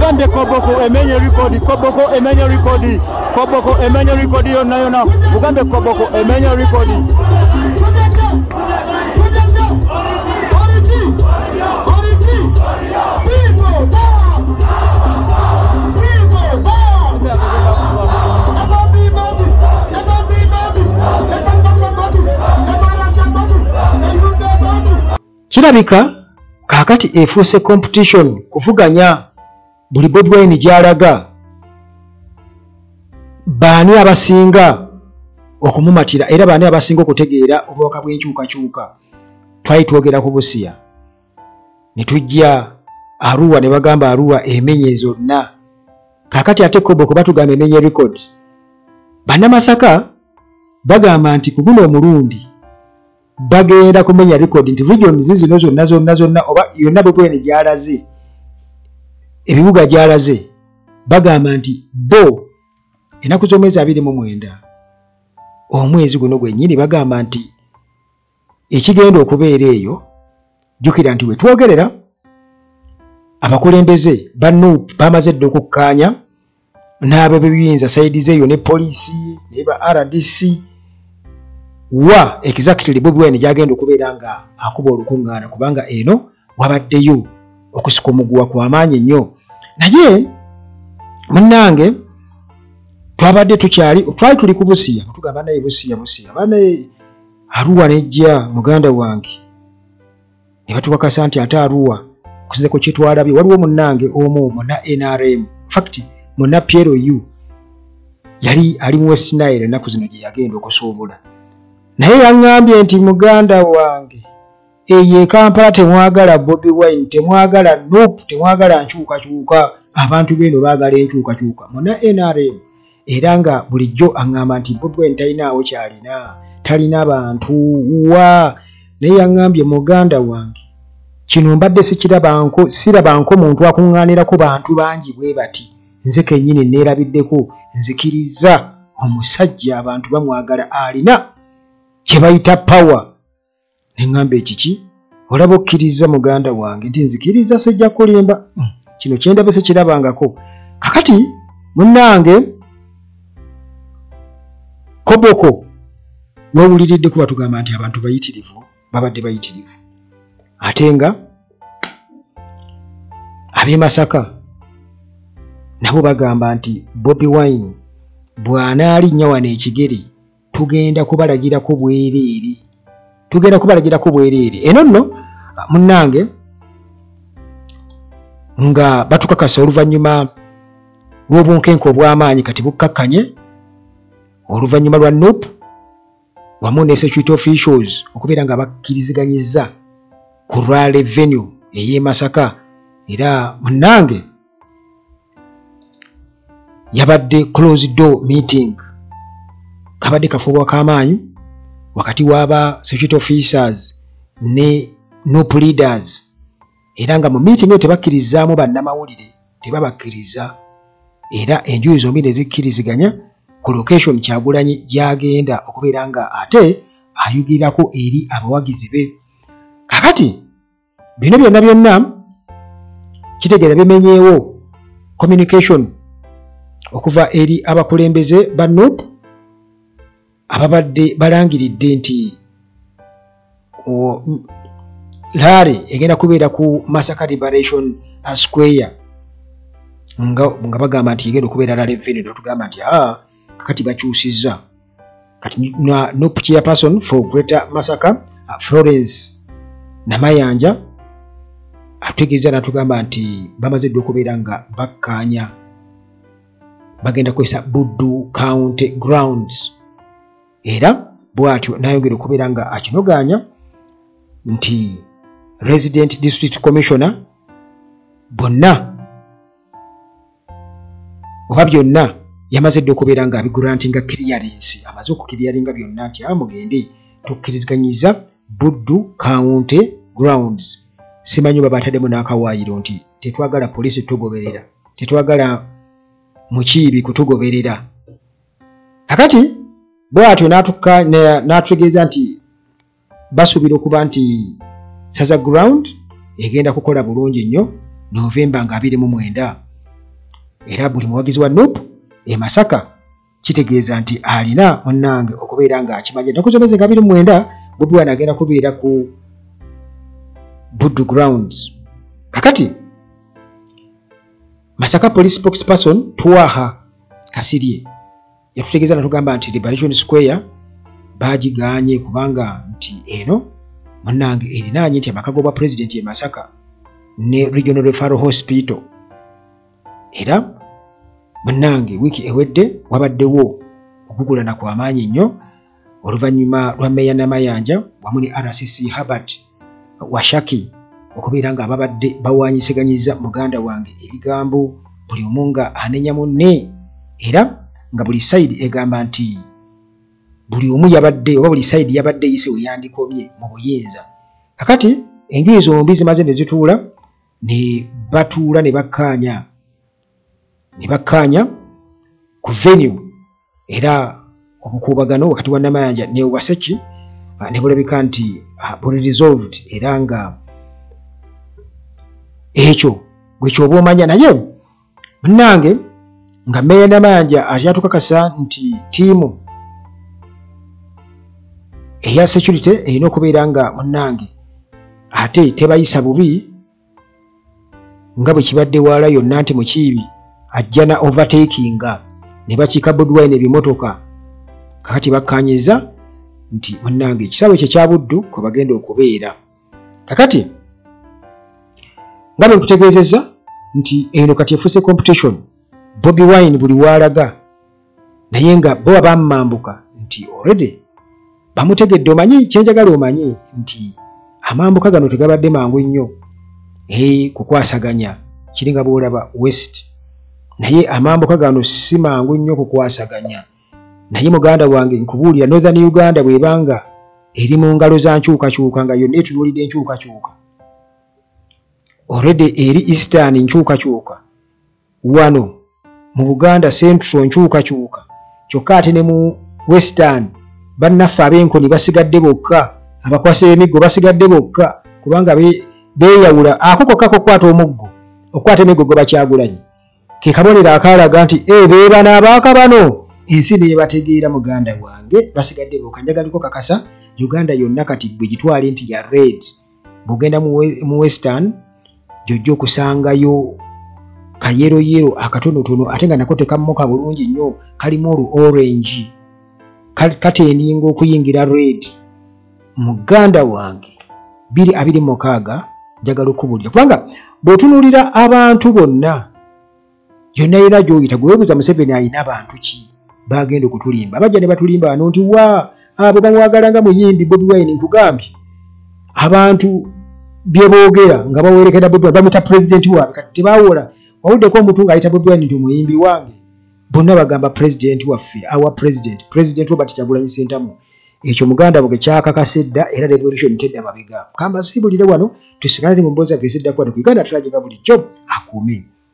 mugambye Koboko emenye record, Koboko emenye record, Koboko emenye record yonna mugambye Koboko emenye record. Kirabika kakati efuuse competition kuvuganya buli Bobi Wine gy'alaga baani abasinga okumumatira era baani abasinga okutegeera obubaka bw'enkyukakyuka. Twali twogera ku Busia ne tujja Arua ne bagamba Arua emenye zonna. Kakati ate Koboko batugamba emenye record. Bannamasaka bagamba nti ku guno omulundi bagenda kumenya record nti region zino zonna oba yonna Bobi Wine gy'alaze ebibuga gy'alaze bagamba nti bo ennaku z'omwezi 29 omwezi guno gwennyini bagamba nti ekigenda okubeera eyo jjukira nti we twogerera abakulembeze ba NUP bamaze dde okukkaanya n'ab'ebiyinza sayidi zeeyo ne poliisi ne ba RDC wa exactly Bobi Wine gyagenda okubeera nga akuba olukuŋŋaana kubanga eno wabaddeyo okusika omuguwa kw'amaanyi nnyo. Naye munnange twabadde twali tuli ku Busia tugamba naye Busia banaye Arua nejja muganda wange ne batuwakasa nti ate Arua okuzeko kye twalabye waliwo munnange omu muna NRM fact muna PLU yali ali mu West Nile ennaku zino gye yagenda okusuubula naye yaŋŋambye nti muganda wange eyo Kampala temwagala Bobi Wine temwagala NUP temwagala nkyukakyuka abantu beno baagala enkyukakyuka muna NRM era nga bulijjo aŋŋamba nti Bobi Wine talinaawo kyalina talina abantu wa naye yaŋŋambye muganda wange kino mbadde sirabanko muntu akuŋŋaanirako bantu bangi bwe bati nze kennyini neerabiddeko nzikiriza omusajja abantu bamwagala alina kye bayita power. Neŋŋamba ekiki olaba okkiriza muganda wange nti nzikiriza sejja kulimba kino kyendabe sekirabangako. Kakati munnange Koboko wewuliridde kuba tugamba nti abantu bayitirivu babadde bayitirivu ate nga ab'e Masaka nabo bagamba nti Bobi Wine bw'anaalinnya wano ekigere tugenda kubalagirako bwereere eno nno munnange nga batukakasa oluvannyuma lw'obunkenke obw'amaanyi kati bukkakkanye oluvannyuma lwa NUP wamu ne security officials okubeera nga bakkiriziganyizza ku lwa revenue ey'e Masaka era munnange yabadde closed door meeting kabadde kafuubwa k'amaanyi wakati w'aba security officers ne NUP leaders era nga mu meeting eyo tebakkirizaamu bannamawulire tebabakkiriza era enjuyi zombi ne zikkiriziganya ku location Kyagulanyi gyagenda okubeera nga ate ayugirirako eri abawagizi be. Kakati bino byonna kitegeeza bimenyeewo communication okuva eri abakulembeze ba NUP ababadde balangiridde nti laare egenda kubeera ku Masaka Liberation Square nga bagamba nti egenda okubeera la revenue tugamba nti kakati bakyusizza kati NUP chairperson for Greater Masaka Florence Namayanja atutegeeza natugamba nti bamaze dde okubeera nga bakkaanya bagenda kwesa Buddu County Grounds era bw'atyo nayongera okubeera nga akinoganya nti Resident District Commissioner bonna oba byonna yamaze dde okubeera nga abigrantinga clearance amaze okukiriyaringa byonna nti mugende tukkiriziganyiza Buddu County Grounds. Simanyi baba ataddemu n'akawaayiro nti tetwagala poliisi tugoberera tetwagala mukiibi kutugoberera. Kakati bw'atyo n'atutegeeza nti basuubira okuba nti Saza Ground egenda kukola bulungi nnyo November nga 29 era buli muwagizi wa NUP e Masaka kitegeeza nti alina munnange okubeera nga akimanya. Ennaku zomezi nga 29 Bobi Wine agenda kubeera ku Buddu Grounds. Kakati Masaka Police Spokesperson Twaha Kasirye yatutegeeza natugamba nti Liberation Square bagiganye kubanga nti eno munnange erinaanye nti amaka g'obwa president e Masaka ne Regional Referral Hospital. Era munnange wiki ewedde wabaddewo okugulana kw'amaanyi nnyo oluvannyuma lwa Meya Namayanja wamu ne RCC Herbert Washaki okubeera nga ababadde bawaanyisiganyiza muganda wange ebigambo buli omu nga anenya munne, era nga buli side egamba nti buli omu yabadde oba buli side yabadde yise we yandikomye mu buyinza. Kakati enjuyi zombi zimaze ne zituula ne batuula ne bakkaanya ku venue, era obukuubagano wakati wa Namayanja ne Waseki ne bulabika nti buli resolved, era nga ekyo gwe kyoba omanya. Naye munnange nga Meya Namayanja ajatukakasa nti tiimu eya security erina okubeera nga munnange ate tebayisa bubi nga bwe kibadde wala yonna nti mukiibi ajja na overtakinga ne bakiika Bobi Wine ebimotoka. Kakati bakkaanyiza nti munnange ekisaawe kye kya Buddu kwe bagenda okubeera. Kakati nga bwe nkutegeezezza nti eno kati efuuse competition, Bobi Wine buli walaga naye nga bo abammambuka nti already bamutegedde. Omanyi kyenjagala omanyi nti amambuka gano tegabadde mangu nnyo kukwasaganya kiringa bw'olaba West, naye amambuka gano si mangu nnyo kukwasaganya. Naye muganda wange nkubuulira Northern Uganda bw'ebanga eri mu ngalo za nkyukakyuka nga yonna etunuulidde enkyukakyuka, already eri Eastern nkyukakyuka, wano mu Buganda Central nkyukakyuka, kyokka ate ne mu Western bannaffe ab'enkoni basigadde bokka, abakwase b'emiggo basigadde bokka kubanga beeyawula. Ako kokka kokwata omuggo okwata emiggo gwe Bakyagulanyi ke kabonero akaalaga nti beeba n'abaaka bano ensi neebategeera. muganda wange basigadde bokka. Njagaliko kakasa Uganda yonna kati gwe gitwale nti ya red. Bw'ogenda mu Western gy'ojja okusangayo kayeroyero akatonotono ate nga nako tekammoka bulungi nnyo, kalimu olu orange katendinga okuyingira red. Muganda wange 2026 njagala okubuulira kubanga bw'otunuulira abantu bonna yonna yonna gy'oyita gwewebuuza Museveni alina abantu ki bagenda okutulimba. Bajja ne batulimba wano nti wa abo bamwagala nga muyimbi Bobi Wine. Nkugambye abantu bye boogera nga bawerekera Bobi Wine bamuyita president waabwe, kati tebawola. Wawuddeko omuntu ng'ayita Bobi Wine nti omuyimbi wange, bonna bagamba president waffe, our president Robert Kyagulanyi Ssentamu. Ekyo muganda bwe kyakakasa edda, era revolution tedda mabega. Kamba siibulire wano tusigalire mu mboozi yaffe eziddako wano ku Uganda Atulaga bulijjo akuume.